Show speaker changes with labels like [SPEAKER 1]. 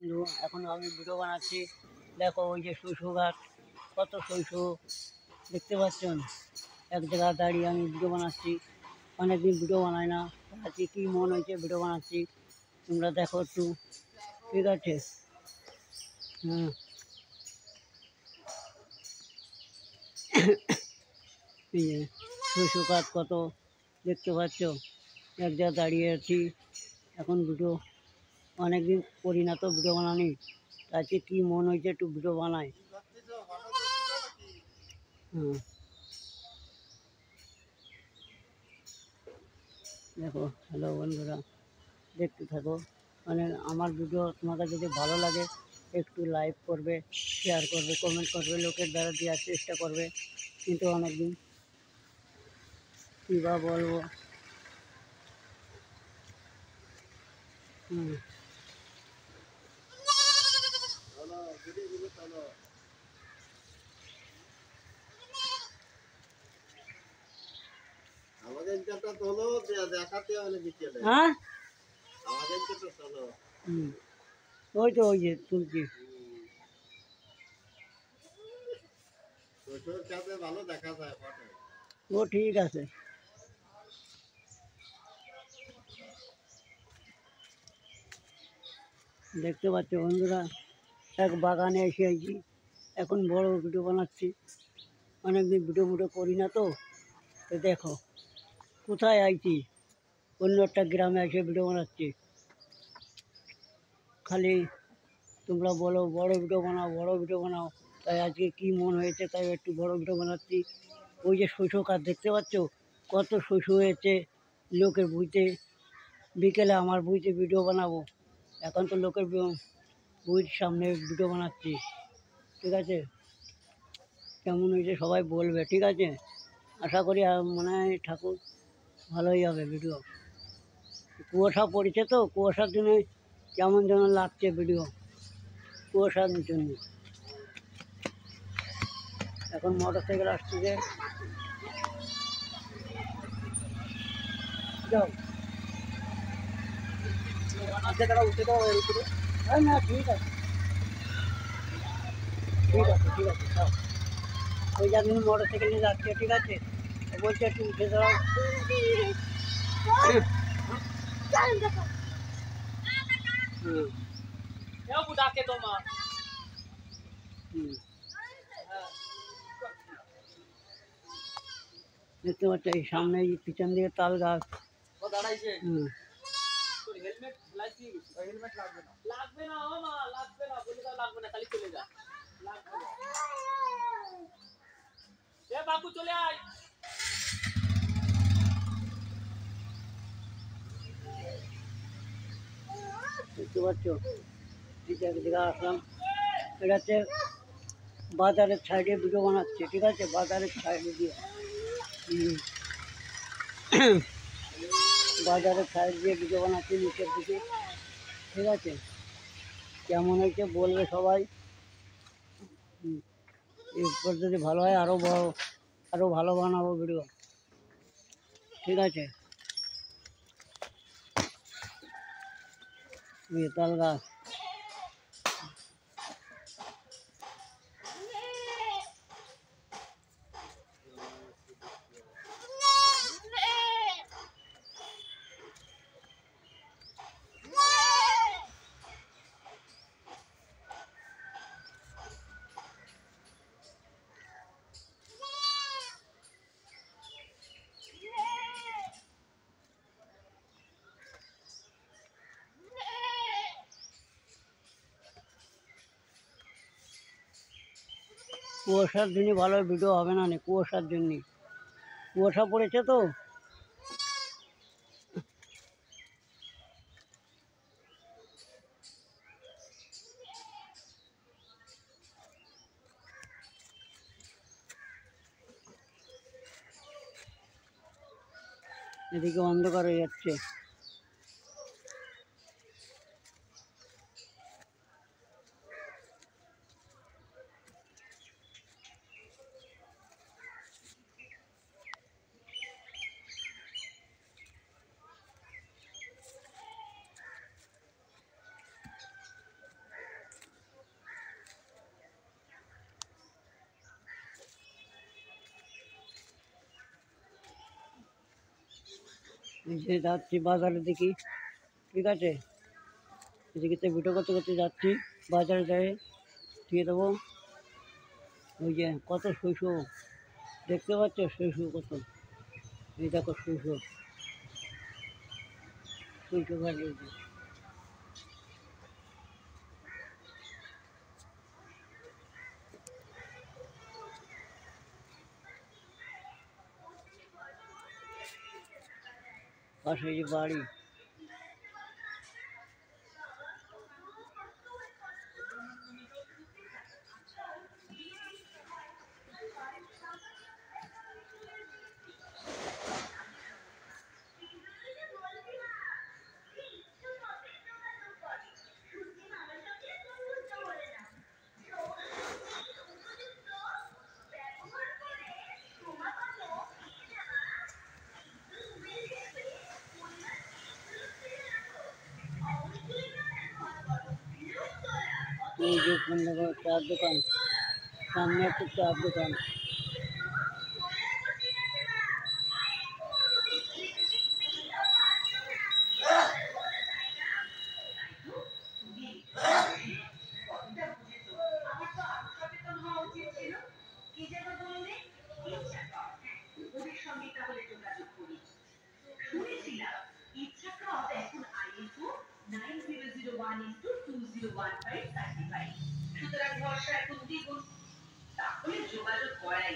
[SPEAKER 1] বন্ধু, এখন আমি ভিডিও বানাচ্ছি। দেখো ওই যে শৈশব গাছ, কত শৈশব দেখতে পাচ্ছেন। এক জায়গায় দাঁড়িয়ে আমি ভিডিও বানাচ্ছি, অনেকদিন ভিডিও বানাই না। আজকে কী মন হয়েছে ভিডিও বানাচ্ছি, তোমরা দেখো একটু, ঠিক আছে? হ্যাঁ, এই যে শৈশব গাছ কত দেখতে পাচ্ছ, এক জায়গায় দাঁড়িয়ে আছি। এখন ভিডিও অনেকদিন করি না তো ভিডিও বানানি, আজকে কী মন হয়েছে একটু ভিডিও বানাই। হ্যাঁ, দেখো, হ্যালো বন্ধুরা, দেখতে থাকো। মানে আমার ভিডিও তোমাদের যদি ভালো লাগে একটু লাইক করবে, শেয়ার করবে, কমেন্ট করবে, লোকের দ্বারা দেওয়ার চেষ্টা করবে। কিন্তু অনেকদিন কী বা বলবো। হুম, হ্যাঁ, হুম, ওই যে তুলছি। ও ঠিক আছে। দেখতে পাচ্ছ বন্ধুরা, এক বাগানে এসে আছি। এখন বড় ভিডিও বানাচ্ছি, অনেকদিন ভিডিও করি না তো। তো দেখো কোথায় আইছি, অন্য একটা গ্রামে এসে ভিডিও বানাচ্ছি। খালি তোমরা বলো বড় ভিডিও বানাও, বড় ভিডিও বানাও। তাই আজকে কী মন হয়েছে, তাই একটু বড় ভিডিও বানাচ্ছি। ওই যে শৈশব গাছ দেখতে পাচ্ছ, কত শৈশব হয়েছে লোকের বুঝতে। বিকেলে আমার বুঝতে ভিডিও বানাবো, এখন তো লোকের বুঝ সামনে ভিডিও বানাচ্ছি, ঠিক আছে? কেমন হয়েছে সবাই বলবে, ঠিক আছে? আশা করি মনে হয় ঠাকুর ভালোই হবে ভিডিও। কুয়াশা পড়েছে তো, কুয়াশার জন্য কেমন যেন লাগছে ভিডিও, কুয়াশার জন্য। এখন মোটর সাইকেল আসছে যে, যাও উঠে দাও এর উপরে। হ্যাঁ, না ঠিক আছে, ঠিক আছে, ঠিক আছে, যাও। ওই যে আপনি মোটর সাইকেল নিয়ে যাচ্ছে, ঠিক আছে? বলছে একটু উঠে দাও। হুম, হুম, দেখতে পাচ্ছ এই সামনে এই পিছন দিকে তাল গাছ। হুম, দেখতে পাচ্ছ এই যে এক জায়গায় আসলাম। এটা হচ্ছে বাজারের সাইডে ভিডিও বানাচ্ছে, ঠিক আছে? বাজারের সাইডে দিয়ে, হুম, বাজারের সাইড দিয়ে ভিডিও বানাচ্ছি নিচের দিকে, ঠিক আছে? কেমন হয়েছে বলবে সবাই। হুম, এরপর যদি ভালো হয় আরও ভালো বানাবো ভিডিও, ঠিক আছে? তাল গাছ, কুয়াশার জন্য ভালো ভিডিও হবে না, কুয়াশার জন্যে, কুয়াশা পড়েছে তো। এদিকে অন্ধকার হয়ে যাচ্ছে। এই যে যাচ্ছি বাজারে দেখি, ঠিক আছে, এদিকে তো ভিডিও করতে করতে যাচ্ছি, বাজারে যাই দিয়ে দেবো। ওই যে কত শস্য দেখতে পাচ্ছ, শস্য কত, এই দেখো শস্য, শস্য বাড়ি, পাশে এই যে বাড়ি। এই যে চার দোকান, সামনে একটা চার দোকান।
[SPEAKER 2] সুতরাং ভরসা এখন দ্বিগুণ, তাহলে যোগাযোগ করাই